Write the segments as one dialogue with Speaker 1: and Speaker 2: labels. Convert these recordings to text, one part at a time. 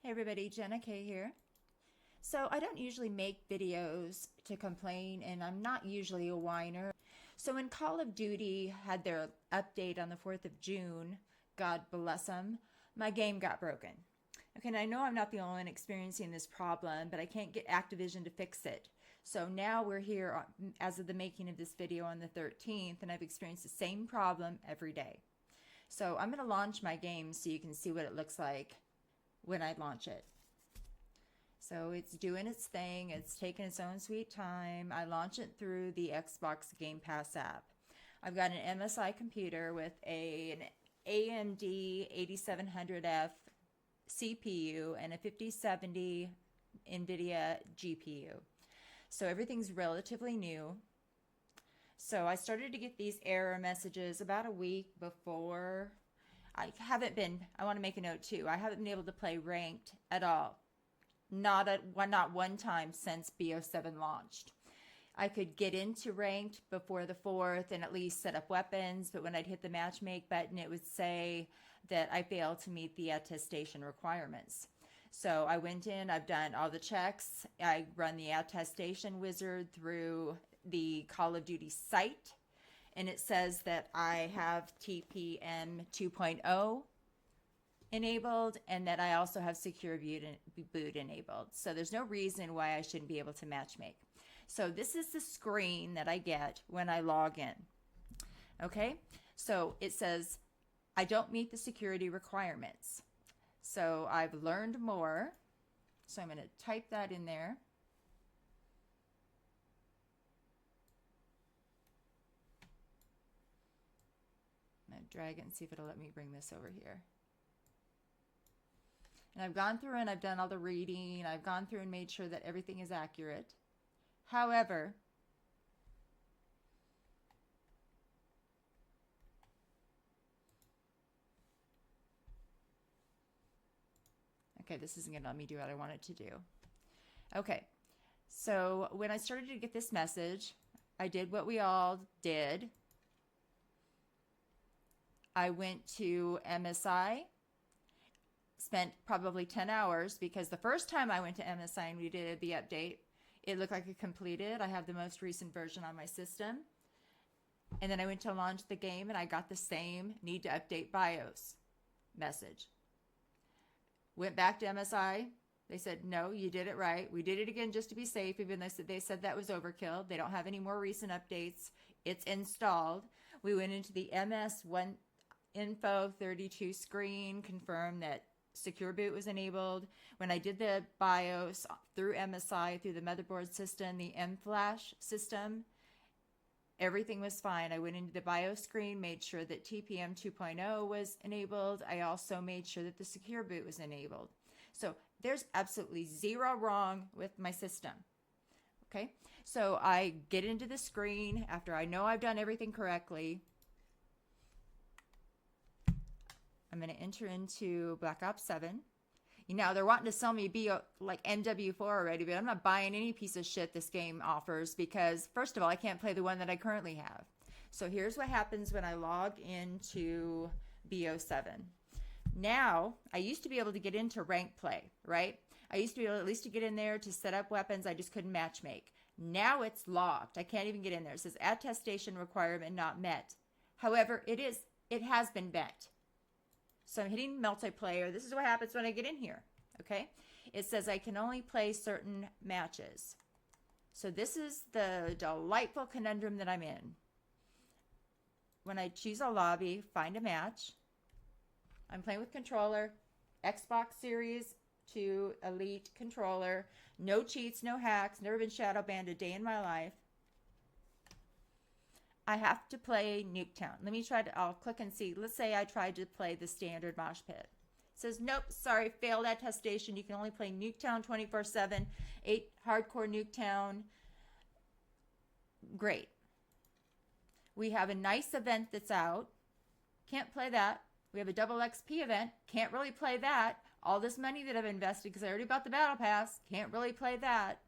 Speaker 1: Hey everybody, Jenna K here. So I don't usually make videos to complain, and I'm not usually a whiner. So when Call of Duty had their update on the 4th of June, God bless them, my game got broken. Okay, and I know I'm not the only one experiencing this problem, but I can't get Activision to fix it. So now we're here as of the making of this video on the 13th, and I've experienced the same problem every day. So I'm going to launch my game so you can see what it looks like when I launch it. So it's doing its thing. It's taking its own sweet time. I launch it through the Xbox Game Pass app. I've got an MSI computer with an AMD 8700F CPU and a 5070 NVIDIA GPU. So everything's relatively new. So I started to get these error messages about a week before. I want to make a note too, I haven't been able to play ranked at all. Not one time since BO7 launched. I could get into ranked before the 4th and at least set up weapons, but when I'd hit the match make button, it would say that I failed to meet the attestation requirements. So I went in, I've done all the checks. I run the attestation wizard through the Call of Duty site, and it says that I have TPM 2.0 enabled and that I also have secure boot enabled. So there's no reason why I shouldn't be able to matchmake. So this is the screen that I get when I log in. Okay, so it says I don't meet the security requirements. So I've learned more. So I'm going to type that in there. I'm going to drag it and see if it'll let me bring this over here. And I've gone through and I've done all the reading. I've gone through and made sure that everything is accurate. However, okay, this isn't going to let me do what I want it to do. Okay, so when I started to get this message, I did what we all did. I went to MSI. Spent probably 10 hours because the first time I went to MSI and we did the update, it looked like it completed. I have the most recent version on my system. And then I went to launch the game and I got the same need to update BIOS message. Went back to MSI. They said, no, you did it right. We did it again just to be safe, even though they said that was overkill. They don't have any more recent updates. It's installed. We went into the MS1 Info 32 screen, confirmed that secure boot was enabled. When I did the BIOS through MSI, through the motherboard system, the M-Flash system, everything was fine. I went into the BIOS screen, made sure that TPM 2.0 was enabled. I also made sure that the secure boot was enabled. So there's absolutely zero wrong with my system. Okay, so I get into the screen after I know I've done everything correctly. I'm going to enter into Black Ops 7. Now, they're wanting to sell me like MW4 already, but I'm not buying any piece of shit this game offers because, first of all, I can't play the one that I currently have. So here's what happens when I log into BO7. Now, I used to be able to get into rank play, right? I used to be able at least to get in there to set up weapons. I just couldn't matchmake. Now it's locked. I can't even get in there. It says attestation requirement not met. However, it has been met. So I'm hitting multiplayer. This is what happens when I get in here, okay? It says I can only play certain matches. So this is the delightful conundrum that I'm in. When I choose a lobby, find a match. I'm playing with controller, Xbox Series 2 Elite controller. No cheats, no hacks, never been shadow banned a day in my life. I have to play Nuketown. Let me try to, I'll click and see. Let's say I tried to play the standard mosh pit. It says, nope, sorry, failed attestation. You can only play Nuketown 24/7, 8 hardcore Nuketown. Great. We have a nice event that's out. Can't play that. We have a double XP event. Can't really play that. All this money that I've invested because I already bought the battle pass. Can't really play that.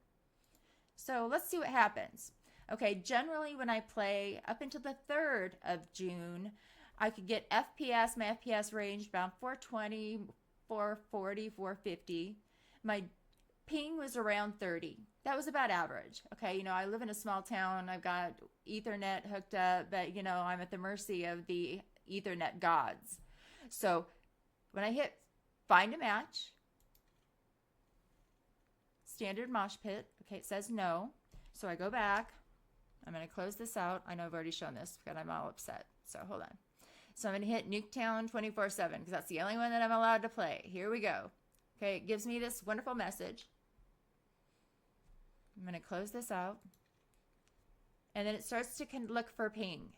Speaker 1: So let's see what happens. Okay, generally when I play up until the 3rd of June, I could get FPS, my FPS range about 420, 440, 450. My ping was around 30. That was about average. Okay, you know, I live in a small town. I've got Ethernet hooked up, but, you know, I'm at the mercy of the Ethernet gods. So when I hit find a match, standard mosh pit, okay, it says no. So I go back. I'm going to close this out. I know I've already shown this, but I'm all upset. So hold on. So I'm going to hit Nuketown 24/7 because that's the only one that I'm allowed to play. Here we go. Okay, it gives me this wonderful message. I'm going to close this out. And then it starts to look for ping.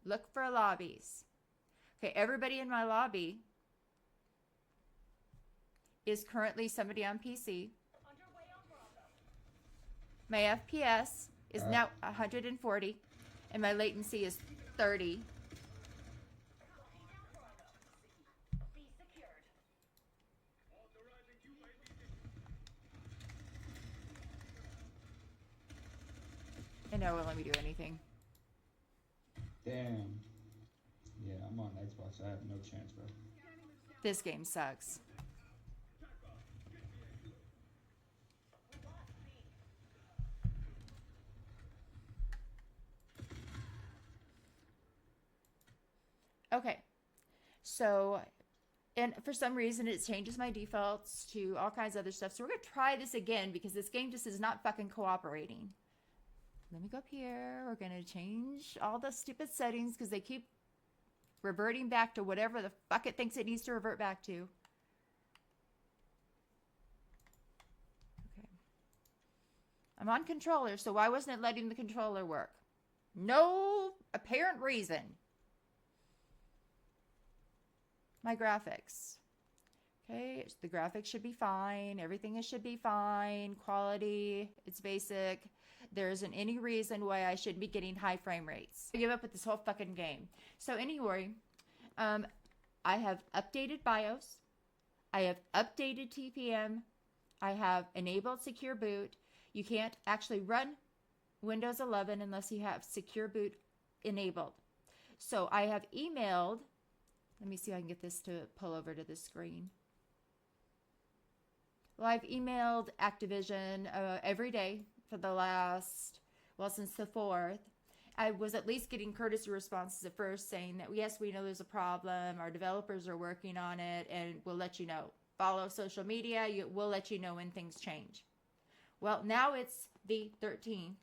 Speaker 1: Look for lobbies. Okay, everybody in my lobby is currently somebody on PC. My FPS is now 140, and my latency is 30. And now it won't let me do anything.
Speaker 2: Damn. Yeah, I'm on Xbox. I have no chance, bro.
Speaker 1: This game sucks. Okay. So, and for some reason it changes my defaults to all kinds of other stuff. So we're going to try this again because this game just is not fucking cooperating. Let me go up here. We're going to change all the stupid settings because they keep reverting back to whatever the fuck it thinks it needs to revert back to. Okay. I'm on controller, so why wasn't it letting the controller work? No apparent reason. My graphics. Okay, the graphics should be fine. Everything should be fine. Quality, it's basic. There isn't any reason why I shouldn't be getting high frame rates. I give up with this whole fucking game. So anyway, I have updated BIOS. I have updated TPM. I have enabled secure boot. You can't actually run Windows 11 unless you have secure boot enabled. So I have emailed, let me see if I can get this to pull over to the screen. Well, I've emailed Activision every day for the last, well, since the 4th. I was at least getting courtesy responses at first saying that, yes, we know there's a problem. Our developers are working on it, and we'll let you know. Follow social media. We'll let you know when things change. Well, now it's the 13th,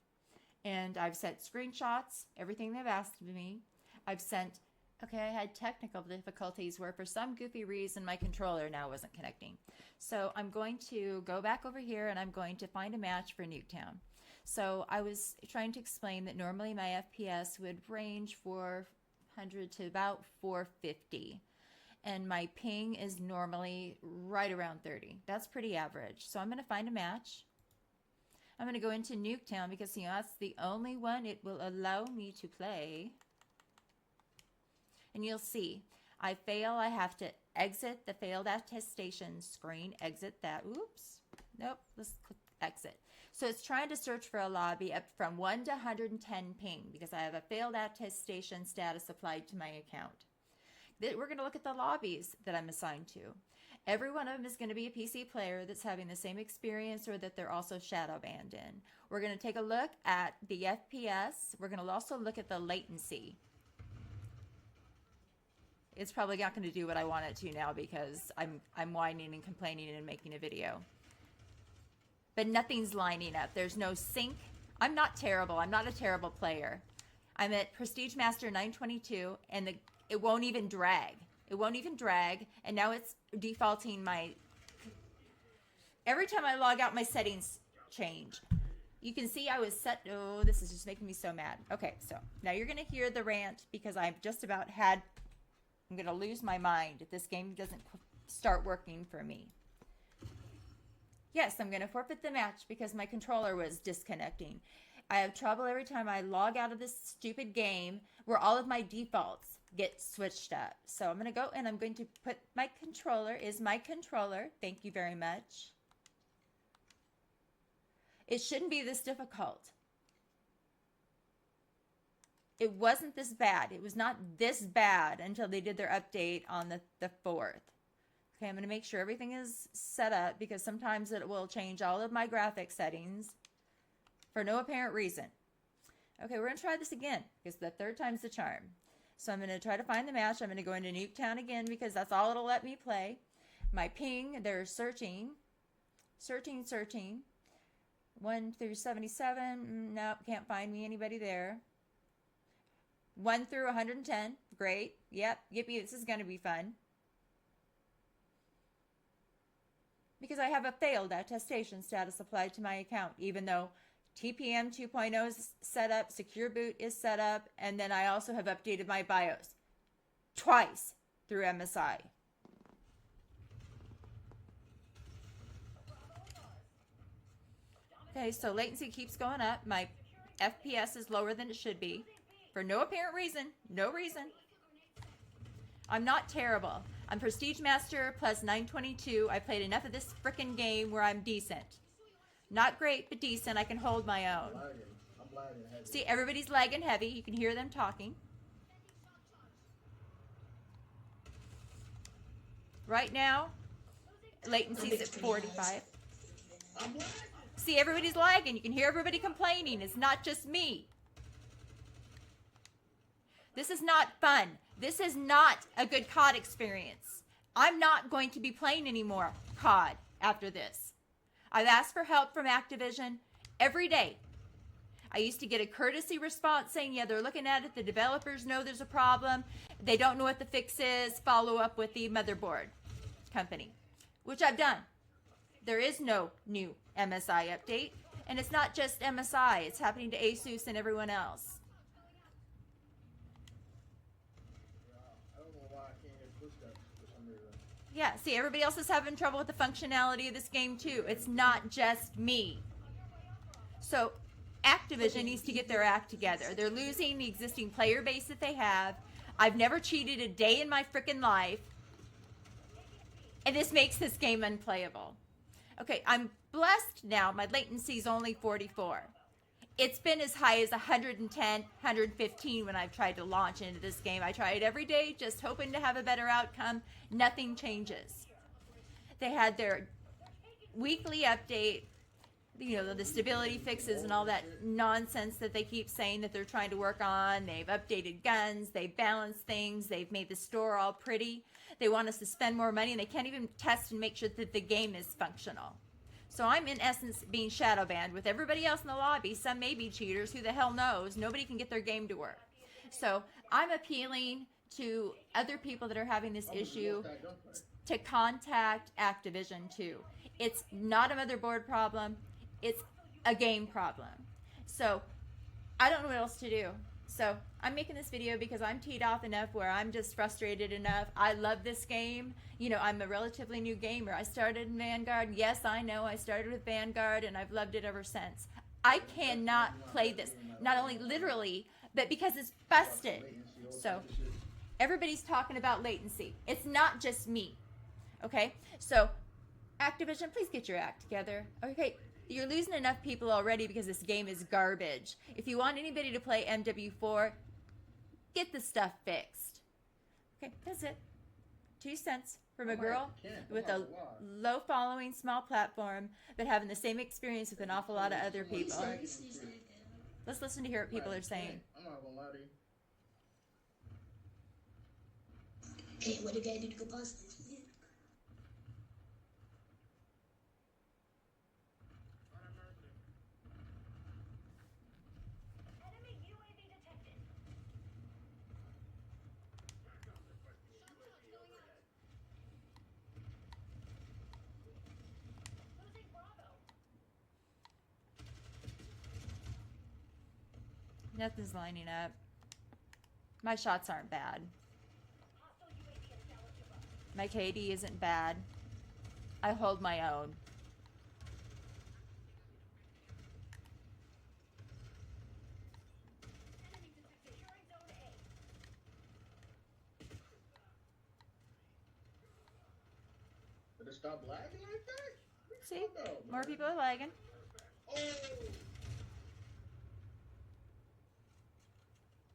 Speaker 1: and I've sent screenshots, everything they've asked of me. I've sent, okay, I had technical difficulties where for some goofy reason my controller now wasn't connecting. So I'm going to go back over here and I'm going to find a match for Nuketown. So I was trying to explain that normally my FPS would range 400 to about 450. And my ping is normally right around 30. That's pretty average. So I'm going to find a match. I'm going to go into Nuketown because, you know, that's the only one it will allow me to play. And you'll see, I fail, I have to exit the failed attestation screen, exit that, oops, nope, let's click exit. So it's trying to search for a lobby up from 1 to 110 ping because I have a failed attestation status applied to my account. We're going to look at the lobbies that I'm assigned to. Every one of them is going to be a PC player that's having the same experience or that they're also shadow banned in. We're going to take a look at the FPS. We're going to also look at the latency. It's probably not going to do what I want it to now because I'm whining and complaining and making a video. But nothing's lining up. There's no sync. I'm not terrible. I'm not a terrible player. I'm at Prestige Master 922 and it won't even drag. It won't even drag. And now it's defaulting my... Every time I log out, my settings change. You can see I was set... Oh, this is just making me so mad. Okay, so now you're going to hear the rant because I've just about had... I'm going to lose my mind if this game doesn't start working for me. Yes, I'm going to forfeit the match because my controller was disconnecting. I have trouble every time I log out of this stupid game where all of my defaults get switched up. So I'm going to go and I'm going to put my controller is my controller. Thank you very much. It shouldn't be this difficult. It wasn't this bad. It was not this bad until they did their update on the 4th. Okay, I'm going to make sure everything is set up because sometimes it will change all of my graphic settings for no apparent reason. Okay, we're going to try this again because the third time's the charm. So I'm going to try to find the match. I'm going to go into Nuketown again because that's all it'll let me play. My ping, they're searching. 1 through 77, nope, can't find me anybody there. 1 through 110, great. Yep, yippee, this is going to be fun. Because I have a failed attestation status applied to my account, even though TPM 2.0 is set up, Secure Boot is set up, and then I also have updated my BIOS twice through MSI. Okay, so latency keeps going up. My FPS is lower than it should be for no apparent reason. No reason. I'm not terrible. I'm Prestige Master plus 922. I played enough of this frickin' game where I'm decent. Not great, but decent. I can hold my own.
Speaker 3: I'm lagging heavy.
Speaker 1: See, everybody's lagging heavy. You can hear them talking. Right now, latency's at 45.
Speaker 3: I'm lagging.
Speaker 1: See, everybody's lagging. You can hear everybody complaining. It's not just me. This is not fun. This is not a good COD experience. I'm not going to be playing anymore COD after this. I've asked for help from Activision every day. I used to get a courtesy response saying, yeah, they're looking at it. The developers know there's a problem. They don't know what the fix is. Follow up with the motherboard company, which I've done. There is no new MSI update. And it's not just MSI. It's happening to Asus and everyone else.
Speaker 3: I don't know why I can't hit footsteps for some reason.
Speaker 1: Yeah, see, everybody else is having trouble with the functionality of this game too. It's not just me. So Activision needs to get their act together. They're losing the existing player base that they have. I've never cheated a day in my frickin' life. And this makes this game unplayable. Okay, I'm blessed now. My latency is only 44. It's been as high as 110, 115 when I've tried to launch into this game. I try it every day, just hoping to have a better outcome. Nothing changes. They had their weekly update, you know, the stability fixes and all that nonsense that they keep saying that they're trying to work on. They've updated guns. They've balanced things. They've made the store all pretty. They want us to spend more money, and they can't even test and make sure that the game is functional. So I'm, in essence, being shadow banned with everybody else in the lobby. Some may be cheaters. Who the hell knows? Nobody can get their game to work. So I'm appealing to other people that are having this issue to contact Activision, too. It's not a motherboard problem. It's a game problem. So I don't know what else to do. So I'm making this video because I'm teed off enough where I'm just frustrated enough. I love this game. You know, I'm a relatively new gamer. I started in Vanguard. Yes, I know. I started with Vanguard and I've loved it ever since. I cannot play this, not only literally, but because it's busted. So everybody's talking about latency. It's not just me. Okay? So Activision, please get your act together. Okay? You're losing enough people already because this game is garbage. If you want anybody to play MW4, get the stuff fixed. Okay, that's it. 2 cents from a girl with a low following, small platform, but having the same experience with an awful lot of other people. Let's listen to hear what people are saying.
Speaker 3: I'm not gonna lie to you.
Speaker 4: Okay, what do you gotta do to go positive?
Speaker 1: Nothing's lining up. My shots aren't bad. My KD isn't bad. I hold my own.
Speaker 3: Did it stop lagging like that?
Speaker 1: See? More people are lagging.
Speaker 3: Oh!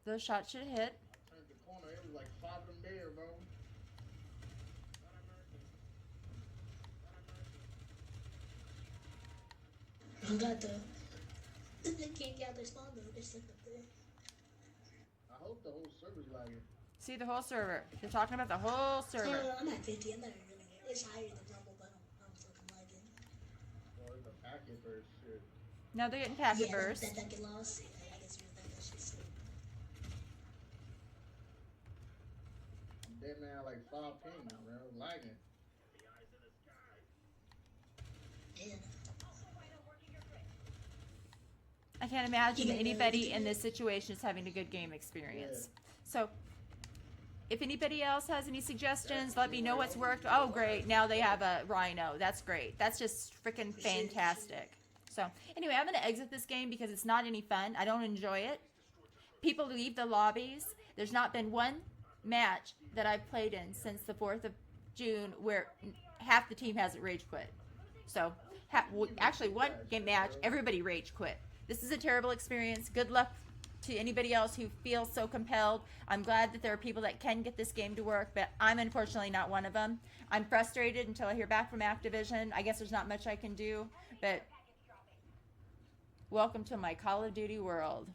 Speaker 1: Those shots should hit.
Speaker 3: Turned the corner, it was like 5 of them there, bro.
Speaker 4: I'm glad though. They can't get out their spawn though. They're stuck up there.
Speaker 3: I hope the whole server's lagging.
Speaker 1: See the whole server. They're talking about the whole server.
Speaker 4: I'm at 50. I'm not really. It's higher than normal, but I'm fucking lagging.
Speaker 3: Well, it's a packet first shit.
Speaker 1: Now they're getting packet
Speaker 4: Yeah,
Speaker 1: bursts.
Speaker 4: that get lost. Yeah, I guess you're that shit's sick.
Speaker 3: Damn man, like 5 ping, bro. Lagging.
Speaker 4: Yeah.
Speaker 1: I can't imagine anybody in this situation is having a good game experience. So, if anybody else has any suggestions, let me know what's worked. Oh, great. Now they have a Rhino. That's great. That's just freaking fantastic. So, anyway, I'm going to exit this game because it's not any fun. I don't enjoy it. People leave the lobbies. There's not been one match that I've played in since the 4th of June where half the team hasn't rage quit. So, actually, one game match, everybody rage quit. This is a terrible experience. Good luck to anybody else who feels so compelled. I'm glad that there are people that can get this game to work, but I'm unfortunately not one of them. I'm frustrated until I hear back from Activision. I guess there's not much I can do, but welcome to my Call of Duty world.